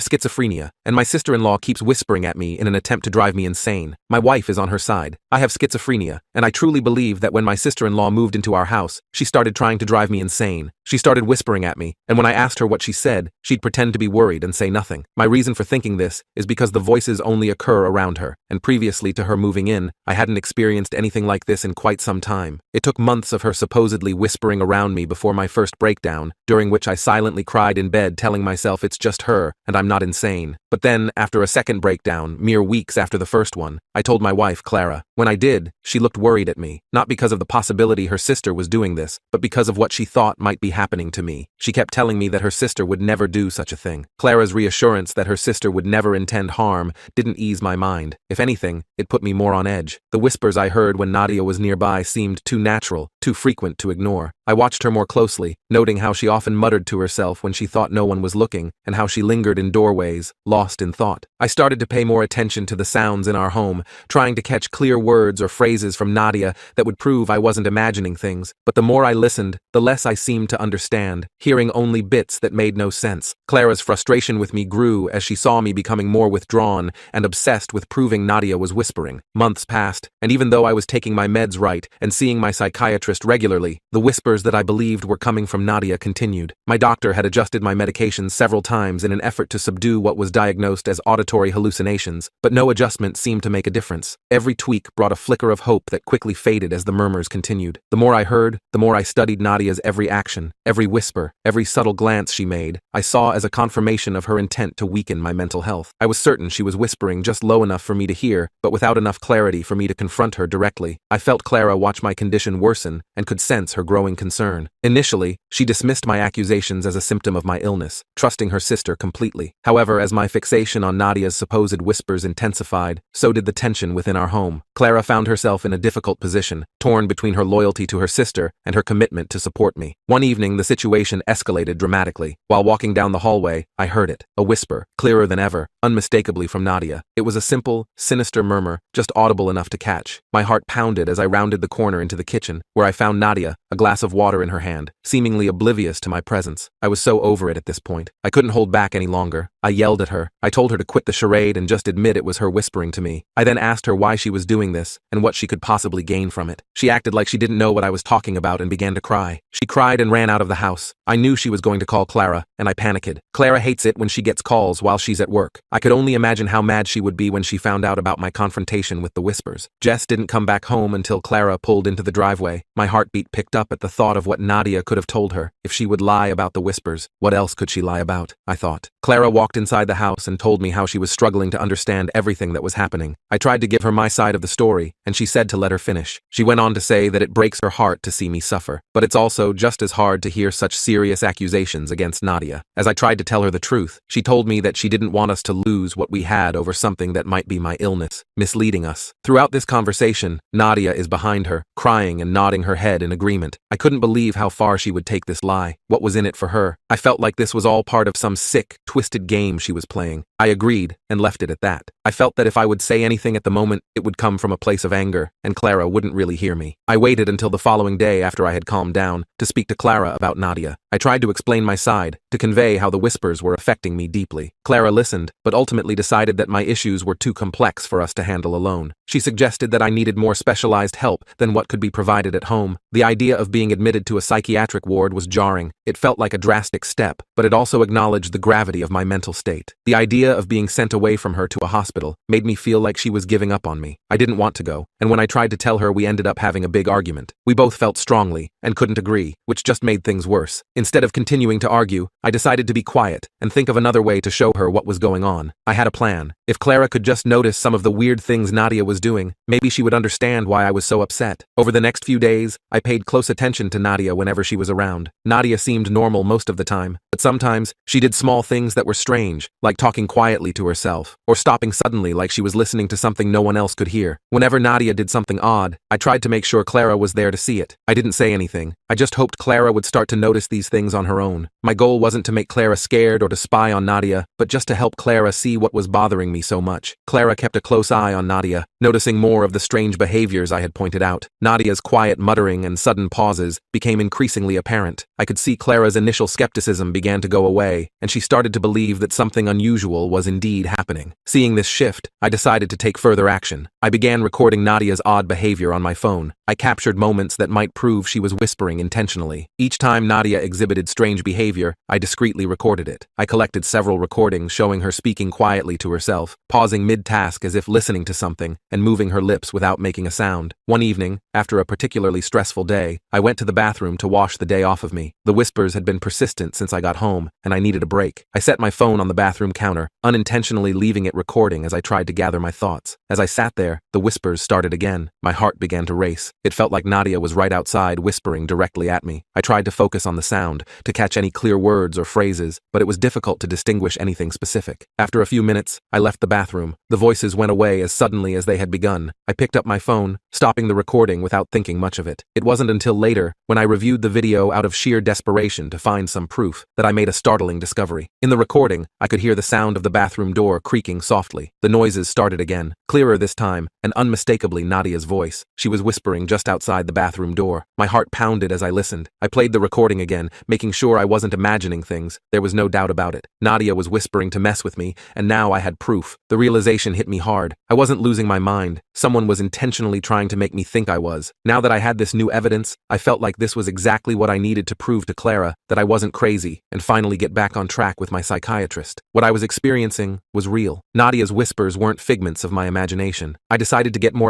schizophrenia, and my sister-in-law keeps whispering at me in an attempt to drive me insane. My wife is on her side. I have schizophrenia, and I truly believe that when my sister-in-law moved into our house, she started trying to drive me insane. She started whispering at me, and when I asked her what she said, she'd pretend to be worried and say nothing. My reason for thinking this is because the voices only occur around her, and previously to her moving in, I hadn't experienced anything like this in quite some time. It took months of her supposedly whispering around me before my first breakdown, during which I silently cried in bed telling myself it's just her, and I'm not insane. But then, after a second breakdown, mere weeks after the first one, I told my wife, Clara. When I did, she looked worried at me, not because of the possibility her sister was doing this, but because of what she thought might be happening to me. She kept telling me that her sister would never do such a thing. Clara's reassurance that her sister would never intend harm didn't ease my mind. If anything, it put me more on edge. The whispers I heard when Nadia was nearby seemed too natural, too frequent to ignore. I watched her more closely, noting how she often muttered to herself when she thought no one was looking, and how she lingered in doorways, lost in thought. I started to pay more attention to the sounds in our home, trying to catch clear words or phrases from Nadia that would prove I wasn't imagining things. But the more I listened, the less I seemed to understand, hearing only bits that made no sense. Clara's frustration with me grew as she saw me becoming more withdrawn and obsessed with proving Nadia was whispering. Months passed, and even though I was taking my meds right and seeing my psychiatrist regularly, the whispers that I believed were coming from Nadia continued. My doctor had adjusted my medications several times in an effort to subdue what was diagnosed as auditory hallucinations, but no adjustment seemed to make a difference. Every tweak brought a flicker of hope that quickly faded as the murmurs continued. The more I heard, the more I studied Nadia's every action, every whisper, every subtle glance she made, I saw as a confirmation of her intent to weaken my mental health. I was certain she was whispering just low enough for me to hear, but without enough clarity for me to confront her directly. I felt Clara watch my condition worsen and could sense her growing concern. Initially, she dismissed my accusations as a symptom of my illness, trusting her sister completely. However, as my fixation on Nadia's supposed whispers intensified, so did the tension within our home. Clara found herself in a difficult position, torn between her loyalty to her sister and her commitment to support me. One evening, the situation escalated dramatically. While walking down the hallway, I heard it, a whisper, clearer than ever, unmistakably from Nadia. It was a simple, sinister murmur, just audible enough to catch. My heart pounded as I rounded the corner into the kitchen, where I found Nadia, a glass of water in her hand, seemingly oblivious to my presence. I was so over it at this point. I couldn't hold back any longer. I yelled at her. I told her to quit the charade and just admit it was her whispering to me. I then asked her why she was doing this and what she could possibly gain from it. She acted like she didn't know what I was talking about and began to cry. She cried and ran out of the house. I knew she was going to call Clara, and I panicked. Clara hates it when she gets calls while she's at work. I could only imagine how mad she would be when she found out about my confrontation with the whispers. Jess didn't come back home until Clara pulled into the driveway. My heartbeat picked up at the thought of what Nadia could have told her. If she would lie about the whispers, what else could she lie about? I thought. Clara walked inside the house and told me how she was struggling to understand everything that was happening. I tried to give her my side of the story, and she said to let her finish. She went on to say that it breaks her heart to see me suffer, but it's also just as hard to hear such serious accusations against Nadia. As I tried to tell her the truth, she told me that she didn't want us to lose what we had over something that might be my illness, misleading us. Throughout this conversation, Nadia is behind her, crying and nodding her head in agreement. I couldn't believe how far she would take this lie. What was in it for her? I felt like this was all part of some sick, twisted game she was playing. I agreed and left it at that. I felt that if I would say anything at the moment, it would come from a place of anger, and Clara wouldn't really hear me. I waited until the following day after I had calmed down to speak to Clara about Nadia. I tried to explain my side, to convey how the whispers were affecting me deeply. Clara listened, but ultimately decided that my issues were too complex for us to handle alone. She suggested that I needed more specialized help than what could be provided at home. The idea of being admitted to a psychiatric ward was jarring. It felt like a drastic step, but it also acknowledged the gravity of my mental state. The idea of being sent away from her to a hospital made me feel like she was giving up on me. I didn't want to go, and when I tried to tell her, we ended up having a big argument. We both felt strongly and couldn't agree, which just made things worse. Instead of continuing to argue, I decided to be quiet and think of another way to show her what was going on. I had a plan. If Clara could just notice some of the weird things Nadia was doing, maybe she would understand why I was so upset. Over the next few days, I paid close attention to Nadia whenever she was around. Nadia seemed normal most of the time, but sometimes she did small things that were strange, like talking quietly to herself, or stopping suddenly like she was listening to something no one else could hear. Whenever Nadia did something odd, I tried to make sure Clara was there to see it. I didn't say anything. I just hoped Clara would start to notice these things on her own. My goal wasn't to make Clara scared or to spy on Nadia, but just to help Clara see what was bothering me so much. Clara kept a close eye on Nadia, noticing more of the strange behaviors I had pointed out. Nadia's quiet muttering and sudden pauses became increasingly apparent. I could see Clara's initial skepticism began to go away, and she started to believe that something unusual was indeed happening. Seeing this shift, I decided to take further action. I began recording Nadia's odd behavior on my phone. I captured moments that might prove she was whispering intentionally. Each time Nadia exhibited strange behavior, I discreetly recorded it. I collected several recordings showing her speaking quietly to herself, pausing mid-task as if listening to something, and moving her lips without making a sound. One evening, after a particularly stressful day, I went to the bathroom to wash the day off of me. The whispers had been persistent since I got home, and I needed a break. I set my phone on the bathroom counter, unintentionally leaving it recording as I tried to gather my thoughts. As I sat there, the whispers started again. My heart began to race. It felt like Nadia was right outside, whispering directly at me. I tried to focus on the sound, to catch any clear words or phrases, but it was difficult to distinguish anything specific. After a few minutes, I left the bathroom. The voices went away as suddenly as they had begun. I picked up my phone, stopping the recording without thinking much of it. It wasn't until later, when I reviewed the video out of sheer desperation to find some proof, that I made a startling discovery. In the recording, I could hear the sound of the bathroom door creaking softly. The noises started again, clearer this time, and unmistakably Nadia's voice. She was whispering just outside the bathroom door. My heart pounded as I listened. I played the recording again, making sure I wasn't imagining things. There was no doubt about it. Nadia was whispering to mess with me, and now I had proof. The realization hit me hard. I wasn't losing my mind. Someone was intentionally trying to make me think I was. Now that I had this new evidence, I felt like this was exactly what I needed to prove to Clara that I wasn't crazy, and finally get back on track with my psychiatrist. What I was experiencing was real. Nadia's whispers weren't figments of my imagination. I decided to get more